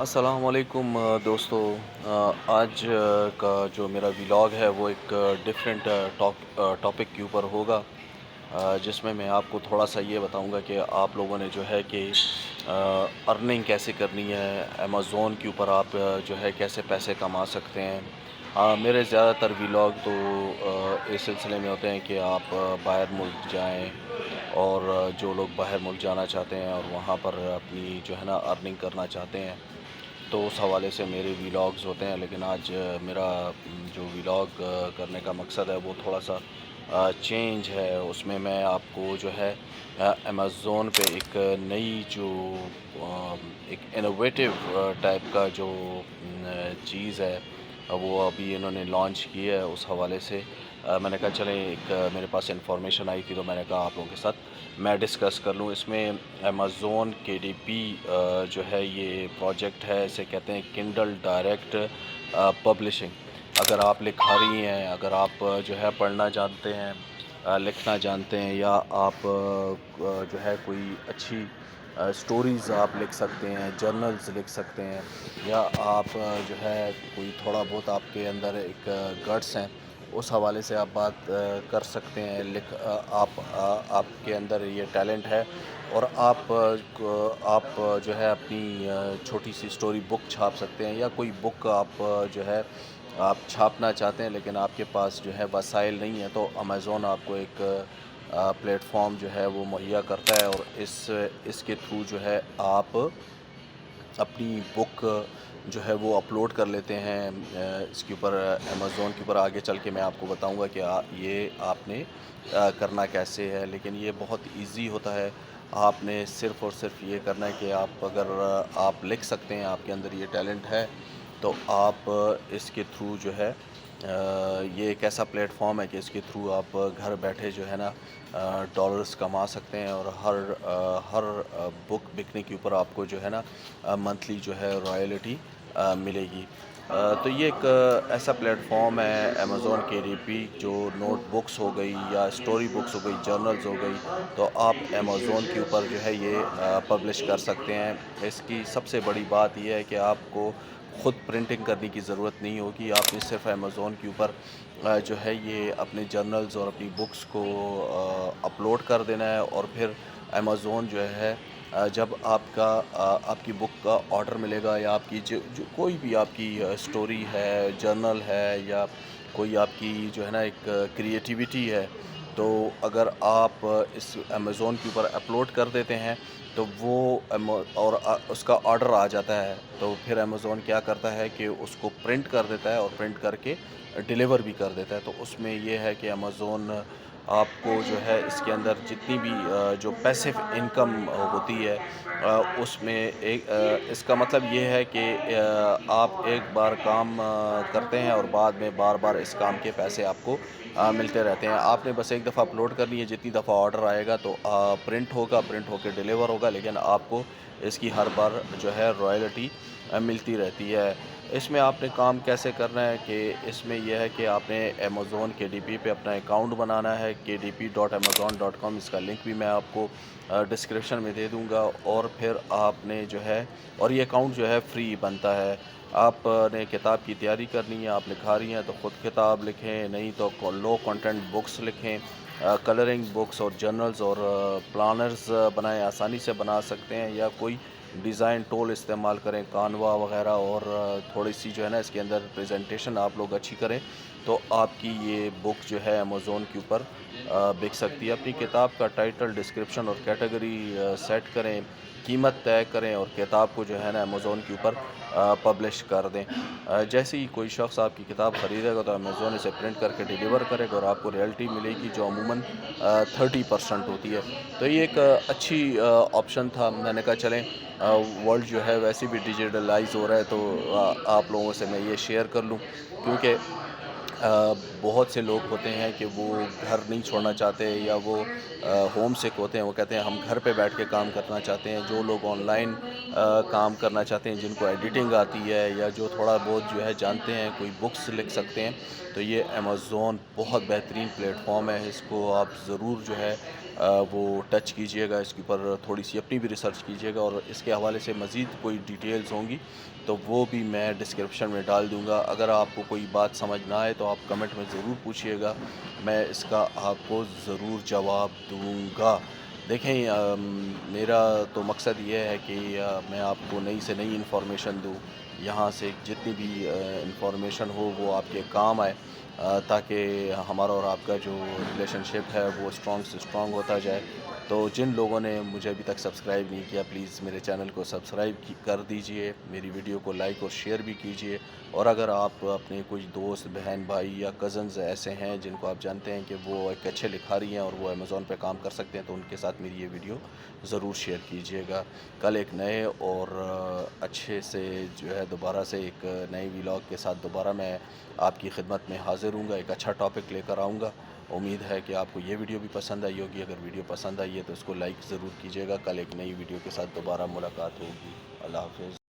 السلام علیکم دوستو، آج کا جو میرا ولاگ ہے وہ ایک ڈفرینٹ ٹاپک کے اوپر ہوگا، جس میں آپ کو تھوڑا سا یہ بتاؤں گا کہ آپ لوگوں نے جو ہے کہ ارننگ کیسے کرنی ہے، امیزون کے اوپر آپ جو ہے کیسے پیسے کما سکتے ہیں۔ میرے زیادہ تر ولاگ تو اس سلسلے میں ہوتے ہیں کہ آپ باہر ملک جائیں، اور جو لوگ باہر ملک جانا چاہتے ہیں اور وہاں پر اپنی جو ہے نا ارننگ کرنا چاہتے ہیں، تو اس حوالے سے میرے ولاگز ہوتے ہیں۔ لیکن آج میرا جو ولاگ کرنے کا مقصد ہے وہ تھوڑا سا چینج ہے۔ اس میں آپ کو جو ہے امیزون پہ ایک نئی جو ایک انوویٹیو ٹائپ کا جو چیز ہے وہ ابھی انہوں نے لانچ کی ہے، اس حوالے سے میں نے کہا چلیں ایک میرے پاس انفارمیشن آئی تھی تو میں نے کہا آپ لوگوں کے ساتھ میں ڈسکس کر لوں۔ اس میں امیزون کے ڈی پی جو ہے یہ پروجیکٹ ہے، اسے کہتے ہیں کنڈل ڈائریکٹ پبلشنگ۔ اگر آپ لکھاری ہیں، اگر آپ جو ہے پڑھنا جانتے ہیں، لکھنا جانتے ہیں، یا آپ جو ہے کوئی اچھی سٹوریز آپ لکھ سکتے ہیں، جرنلز لکھ سکتے ہیں، یا آپ جو ہے کوئی تھوڑا بہت آپ کے اندر ایک گٹس ہیں، اس حوالے سے آپ بات کر سکتے ہیں، آپ کے اندر یہ ٹیلنٹ ہے، اور آپ جو ہے اپنی چھوٹی سی سٹوری بک چھاپ سکتے ہیں، یا کوئی بک آپ جو ہے آپ چھاپنا چاہتے ہیں لیکن آپ کے پاس جو ہے وسائل نہیں ہیں، تو امیزون آپ کو ایک پلیٹ فارم جو ہے وہ مہیا کرتا ہے، اور اس کے تھرو جو ہے آپ اپنی بک جو ہے وہ اپلوڈ کر لیتے ہیں اس کے اوپر، امیزون کے اوپر۔ آگے چل کے میں آپ کو بتاؤں گا کہ یہ آپ نے کرنا کیسے ہے، لیکن یہ بہت ایزی ہوتا ہے۔ آپ نے صرف اور صرف یہ کرنا ہے کہ اگر آپ لکھ سکتے ہیں، آپ کے اندر یہ ٹیلنٹ ہے، تو آپ اس کے تھرو جو ہے یہ ایک ایسا پلیٹ فارم ہے کہ اس کے تھرو آپ گھر بیٹھے جو ہے نا ڈالرز کما سکتے ہیں، اور ہر بک بکنے کے اوپر آپ کو جو ہے نا منتھلی جو ہے رائلٹی ملے گی۔ تو یہ ایک ایسا پلیٹ فارم ہے امیزون کے ڈی پی، جو نوٹ بکس ہو گئی یا سٹوری بکس ہو گئی، جرنلز ہو گئی، تو آپ امیزون کے اوپر جو ہے یہ پبلش کر سکتے ہیں۔ اس کی سب سے بڑی بات یہ ہے کہ آپ کو خود پرنٹنگ کرنے کی ضرورت نہیں ہوگی، آپ نے صرف امیزون کے اوپر جو ہے یہ اپنے جرنلز اور اپنی بکس کو اپلوڈ کر دینا ہے، اور پھر امیزون جو ہے جب آپ کی بک کا آرڈر ملے گا، یا آپ کی جو کوئی بھی آپ کی سٹوری ہے، جرنل ہے، یا کوئی آپ کی جو ہے نا ایک کریٹیویٹی ہے، تو اگر آپ اس امیزون کے اوپر اپلوڈ کر دیتے ہیں تو وہ اور اس کا آرڈر آ جاتا ہے، تو پھر امیزون کیا کرتا ہے کہ اس کو پرنٹ کر دیتا ہے، اور پرنٹ کر کے ڈیلیور بھی کر دیتا ہے۔ تو اس میں یہ ہے کہ امیزون آپ کو جو ہے اس کے اندر جتنی بھی جو پیسیو انکم ہوتی ہے، اس میں اس کا مطلب یہ ہے کہ آپ ایک بار کام کرتے ہیں اور بعد میں بار بار اس کام کے پیسے آپ کو ملتے رہتے ہیں۔ آپ نے بس ایک دفعہ اپلوڈ کرنی ہے، جتنی دفعہ آرڈر آئے گا تو پرنٹ ہو کے ڈیلیور ہوگا، لیکن آپ کو اس کی ہر بار جو ہے رائلٹی ملتی رہتی ہے۔ اس میں آپ نے کام کیسے کرنا ہے کہ اس میں یہ ہے کہ آپ نے امیزون کے ڈی پی پہ اپنا اکاؤنٹ بنانا ہے، kdp.amazon.com، اس کا لنک بھی میں آپ کو ڈسکرپشن میں دے دوں گا، اور پھر آپ نے جو ہے، اور یہ اکاؤنٹ جو ہے فری بنتا ہے۔ آپ نے کتاب کی تیاری کرنی ہے، آپ لکھا رہی ہیں تو خود کتاب لکھیں، نہیں تو لو کنٹینٹ بکس لکھیں، کلرنگ بکس اور جرنلز اور پلانرز بنائیں، آسانی سے بنا سکتے ہیں، یا کوئی ڈیزائن ٹول استعمال کریں، کانوا وغیرہ، اور تھوڑی سی جو ہے نا اس کے اندر پریزنٹیشن آپ لوگ اچھی کریں، تو آپ کی یہ بک جو ہے امیزون کے اوپر بک سکتی ہے۔ اپنی کتاب کا ٹائٹل، ڈسکرپشن اور کیٹیگری سیٹ کریں، قیمت طے کریں، اور کتاب کو جو ہے نا امیزون کے اوپر پبلش کر دیں۔ جیسے ہی کوئی شخص آپ کی کتاب خریدے گا تو امیزون اسے پرنٹ کر کے ڈیلیور کرے گا، اور آپ کو ریئلٹی ملے گی جو عموماً 30% ہوتی ہے۔ تو یہ ایک اچھی آپشن تھا۔ میں نے کہا چلیں، ورلڈ جو ہے ویسے بھی ڈیجیٹلائز ہو رہا ہے، تو آپ لوگوں سے میں یہ شیئر کر لوں، کیونکہ بہت سے لوگ ہوتے ہیں کہ وہ گھر نہیں چھوڑنا چاہتے، یا وہ ہوم سک ہوتے ہیں، وہ کہتے ہیں ہم گھر پہ بیٹھ کے کام کرنا چاہتے ہیں۔ جو لوگ آن لائن کام کرنا چاہتے ہیں، جن کو ایڈیٹنگ آتی ہے، یا جو تھوڑا بہت جو ہے جانتے ہیں، کوئی بکس لکھ سکتے ہیں، تو یہ امیزون بہت بہترین پلیٹ فارم ہے۔ اس کو آپ ضرور جو ہے وہ ٹچ کیجیے گا، اس کے اوپر تھوڑی سی اپنی بھی ریسرچ کیجیے گا، اور اس کے حوالے سے مزید کوئی ڈیٹیلز ہوں گی تو وہ بھی میں ڈسکرپشن میں ڈال دوں گا۔ اگر آپ کو کوئی بات سمجھ نہ آئے تو آپ کمنٹ میں ضرور پوچھیے گا، میں اس کا آپ کو ضرور جواب دوں گا۔ دیکھیں میرا تو مقصد یہ ہے کہ میں آپ کو نئی سے نئی انفارمیشن دوں، یہاں سے جتنی بھی انفارمیشن ہو وہ آپ کے کام آئے، تاکہ ہمارا اور آپ کا جو ریلیشن شپ ہے وہ اسٹرانگ سے اسٹرانگ ہوتا جائے۔ تو جن لوگوں نے مجھے ابھی تک سبسکرائب نہیں کیا، پلیز میرے چینل کو سبسکرائب کر دیجئے، میری ویڈیو کو لائک اور شیئر بھی کیجئے، اور اگر آپ اپنے کچھ دوست، بہن، بھائی یا کزنز ایسے ہیں جن کو آپ جانتے ہیں کہ وہ ایک اچھے لکھاری ہیں اور وہ امیزون پہ کام کر سکتے ہیں، تو ان کے ساتھ میری یہ ویڈیو ضرور شیئر کیجئے گا۔ کل ایک نئے اور اچھے سے جو ہے دوبارہ سے ایک نئے ویلاگ کے ساتھ دوبارہ میں آپ کی خدمت میں حاضر ہوں گا، ایک اچھا ٹاپک لے کر آؤں گا۔ امید ہے کہ آپ کو یہ ویڈیو بھی پسند آئی ہوگی۔ اگر ویڈیو پسند آئی ہے تو اس کو لائک ضرور کیجیے گا۔ کل ایک نئی ویڈیو کے ساتھ دوبارہ ملاقات ہوگی۔ اللہ حافظ۔